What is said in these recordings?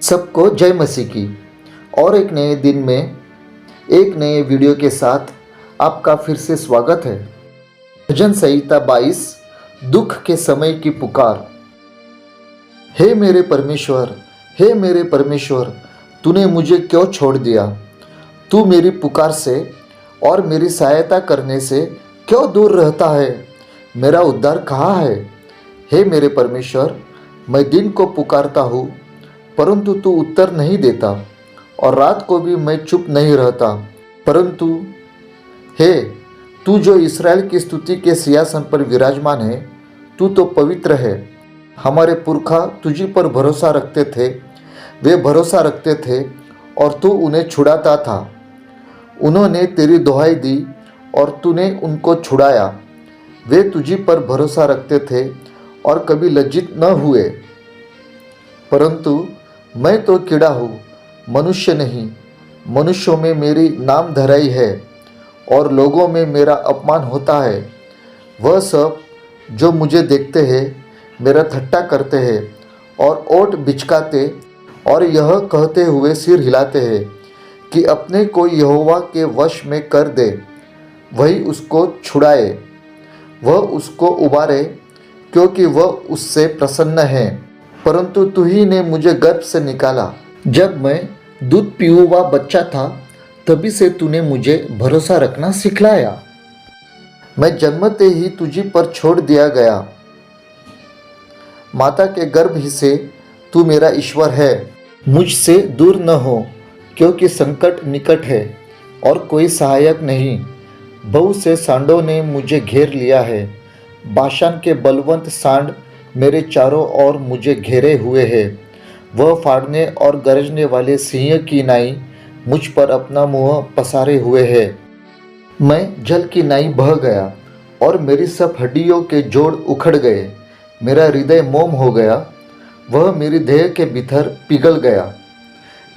सबको जय मसीह की। और एक नए दिन में एक नए वीडियो के साथ आपका फिर से स्वागत है। भजन संहिता 22 दुख के समय की पुकार। हे मेरे परमेश्वर, हे मेरे परमेश्वर, तूने मुझे क्यों छोड़ दिया? तू मेरी पुकार से और मेरी सहायता करने से क्यों दूर रहता है? मेरा उद्धार कहाँ है? हे मेरे परमेश्वर, मैं दिन को पुकारता हूँ परंतु तू उत्तर नहीं देता, और रात को भी मैं चुप नहीं रहता। परंतु हे, तू जो इस्राएल की स्तुति के सिंहासन पर विराजमान है, तू तो पवित्र है। हमारे पुरखा तुझी पर भरोसा रखते थे, वे भरोसा रखते थे और तू उन्हें छुड़ाता था। उन्होंने तेरी दुहाई दी और तूने उनको छुड़ाया। वे तुझी पर भरोसा रखते थे और कभी लज्जित न हुए। परंतु मैं तो कीड़ा हूँ, मनुष्य नहीं। मनुष्यों में मेरी नाम धराई है और लोगों में मेरा अपमान होता है। वह सब जो मुझे देखते हैं मेरा ठट्ठा करते हैं और ओट बिचकाते और यह कहते हुए सिर हिलाते हैं कि अपने को यहोवा के वश में कर दे, वही उसको छुड़ाए, वह उसको उबारे, क्योंकि वह उससे प्रसन्न है। परंतु तू ही ने मुझे गर्भ से निकाला। जब मैं दूध पीऊँ बच्चा था, तभी से तूने मुझे भरोसा रखना सिखलाया। मैं जन्मते ही तुझी पर छोड़ दिया गया। माता के गर्भ ही से तू मेरा ईश्वर है। मुझसे दूर न हो, क्योंकि संकट निकट है और कोई सहायक नहीं। बहुत से सांडों ने मुझे घेर लिया है। बाशान के बलवंत सांड मेरे चारों ओर मुझे घेरे हुए है। वह फाड़ने और गरजने वाले सिंह की नाई मुझ पर अपना मुंह पसारे हुए है। मैं जल की नाई बह गया और मेरी सब हड्डियों के जोड़ उखड़ गए। मेरा हृदय मोम हो गया, वह मेरी देह के भीतर पिघल गया।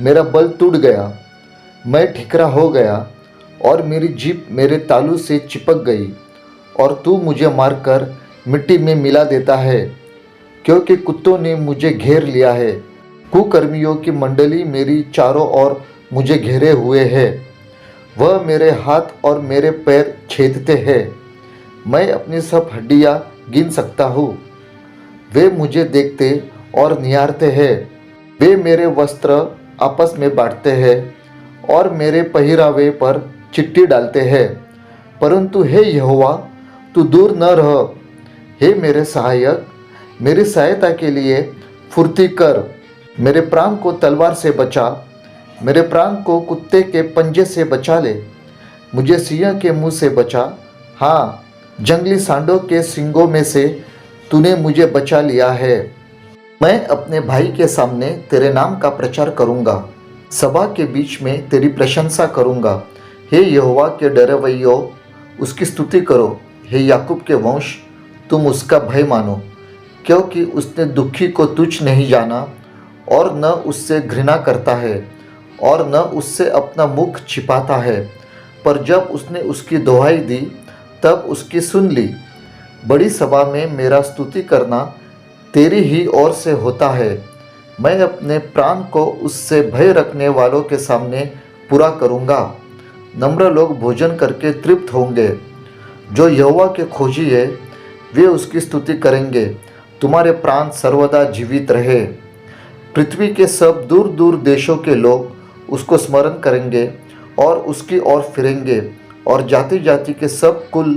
मेरा बल टूट गया, मैं ठिकरा हो गया और मेरी जीभ मेरे तालू से चिपक गई। और तू मुझे मारकर मिट्टी में मिला देता है, क्योंकि कुत्तों ने मुझे घेर लिया है। कुकर्मियों की मंडली मेरी चारों ओर मुझे घेरे हुए है। वह मेरे हाथ और मेरे पैर छेदते हैं। मैं अपनी सब हड्डियां गिन सकता हूँ। वे मुझे देखते और निहारते हैं। वे मेरे वस्त्र आपस में बांटते हैं और मेरे पहिरावे पर चिट्ठी डालते हैं। परंतु हे यहोवा, तू दूर न रह। हे मेरे सहायक, मेरी सहायता के लिए फुर्ती कर। मेरे प्राण को तलवार से बचा, मेरे प्राण को कुत्ते के पंजे से बचा ले। मुझे सिंह के मुंह से बचा, हाँ, जंगली सांडों के सींगों में से तूने मुझे बचा लिया है। मैं अपने भाई के सामने तेरे नाम का प्रचार करूँगा, सभा के बीच में तेरी प्रशंसा करूँगा। हे यहोवा के डरवैयों, उसकी स्तुति करो। हे याकूब के वंश, तुम उसका भय मानो, क्योंकि उसने दुखी को तुच्छ नहीं जाना और न उससे घृणा करता है और न उससे अपना मुख छिपाता है। पर जब उसने उसकी दुहाई दी तब उसकी सुन ली। बड़ी सभा में मेरा स्तुति करना तेरी ही ओर से होता है। मैं अपने प्राण को उससे भय रखने वालों के सामने पूरा करूँगा। नम्र लोग भोजन करके तृप्त होंगे। जो यहोवा के खोजी है वे उसकी स्तुति करेंगे। तुम्हारे प्राण सर्वदा जीवित रहे। पृथ्वी के सब दूर दूर देशों के लोग उसको स्मरण करेंगे और उसकी ओर फिरेंगे, और जाति जाति के सब कुल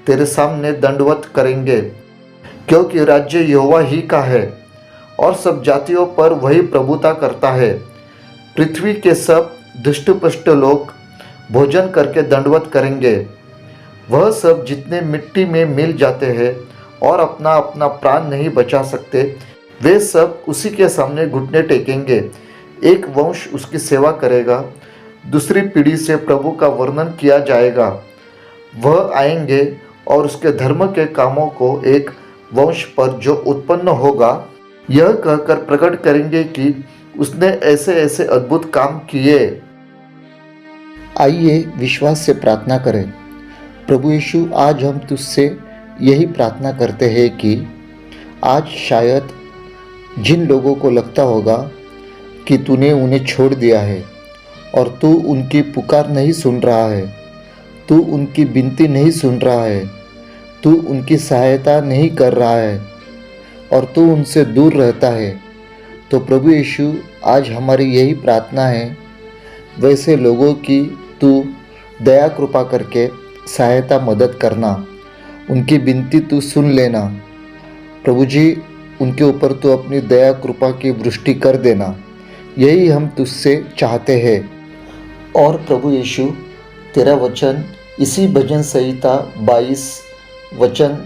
तेरे सामने दंडवत करेंगे, क्योंकि राज्य यहोवा ही का है और सब जातियों पर वही प्रभुता करता है। पृथ्वी के सब दुष्टपुष्ट लोग भोजन करके दंडवत करेंगे। वह सब जितने मिट्टी में मिल जाते हैं और अपना अपना प्राण नहीं बचा सकते, वे सब उसी के सामने घुटने टेकेंगे। एक वंश उसकी सेवा करेगा, दूसरी पीढ़ी से प्रभु का वर्णन किया जाएगा। वह आएंगे और उसके धर्म के कामों को एक वंश पर जो उत्पन्न होगा यह कहकर प्रकट करेंगे कि उसने ऐसे ऐसे अद्भुत काम किए। आइए विश्वास से प्रार्थना करें। प्रभु यीशु, आज हम तुझसे यही प्रार्थना करते हैं कि आज शायद जिन लोगों को लगता होगा कि तूने उन्हें छोड़ दिया है और तू उनकी पुकार नहीं सुन रहा है, तू उनकी विनती नहीं सुन रहा है, तू उनकी सहायता नहीं कर रहा है और तू उनसे दूर रहता है। तो प्रभु यीशु, आज हमारी यही प्रार्थना है, वैसे लोगों की तू दया कृपा करके सहायता मदद करना, उनकी विनती तू सुन लेना। प्रभु जी, उनके ऊपर तू अपनी दया कृपा की वृष्टि कर देना, यही हम तुझसे चाहते हैं। और प्रभु यीशु, तेरा वचन इसी भजन संहिता 22 वचन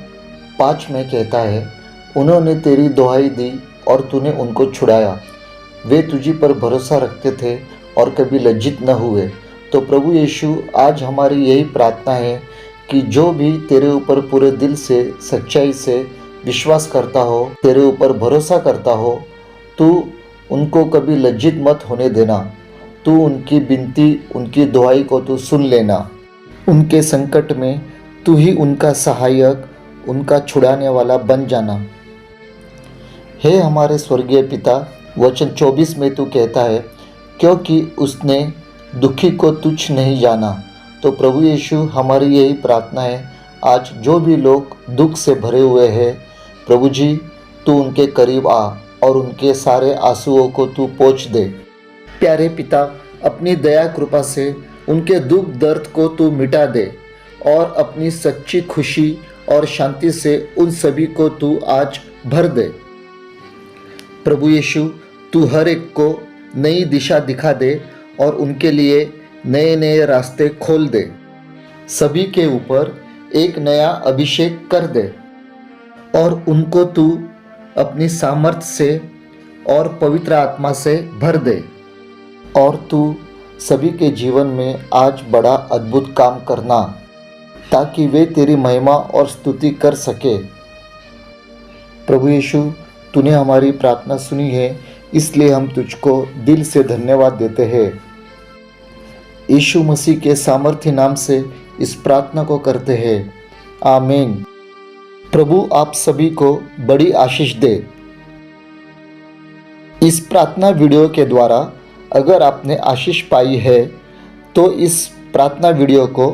5 में कहता है, उन्होंने तेरी दुहाई दी और तूने उनको छुड़ाया। वे तुझी पर भरोसा रखते थे और कभी लज्जित न हुए। तो प्रभु यीशु, आज हमारी यही प्रार्थना है कि जो भी तेरे ऊपर पूरे दिल से सच्चाई से विश्वास करता हो, तेरे ऊपर भरोसा करता हो, तू उनको कभी लज्जित मत होने देना। तू उनकी विनती, उनकी दुहाई को तू सुन लेना। उनके संकट में तू ही उनका सहायक, उनका छुड़ाने वाला बन जाना। हे हमारे स्वर्गीय पिता, वचन 24 में तू कहता है, क्योंकि उसने दुखी को तुच्छ नहीं जाना। तो प्रभु यीशु, हमारी यही प्रार्थना है, आज जो भी लोग दुख से भरे हुए हैं, प्रभु जी, तू उनके करीब आ और उनके सारे आंसुओं को तू पोंछ दे। प्यारे पिता, अपनी दया कृपा से उनके दुख दर्द को तू मिटा दे और अपनी सच्ची खुशी और शांति से उन सभी को तू आज भर दे। प्रभु यीशु, तू हर एक को नई दिशा दिखा दे और उनके लिए नए नए रास्ते खोल दे। सभी के ऊपर एक नया अभिषेक कर दे और उनको तू अपनी सामर्थ्य से और पवित्र आत्मा से भर दे। और तू सभी के जीवन में आज बड़ा अद्भुत काम करना, ताकि वे तेरी महिमा और स्तुति कर सके। प्रभु यीशु, तूने हमारी प्रार्थना सुनी है, इसलिए हम तुझको दिल से धन्यवाद देते हैं। यीशु मसीह के सामर्थ्य नाम से इस प्रार्थना को करते हैं, आमीन। प्रभु आप सभी को बड़ी आशीष दे। इस प्रार्थना वीडियो के द्वारा अगर आपने आशीष पाई है तो इस प्रार्थना वीडियो को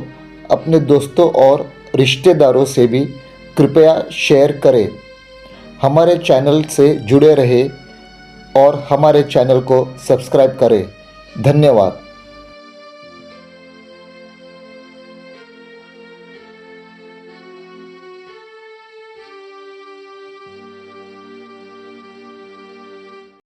अपने दोस्तों और रिश्तेदारों से भी कृपया शेयर करें। हमारे चैनल से जुड़े रहे और हमारे चैनल को सब्सक्राइब करें। धन्यवाद।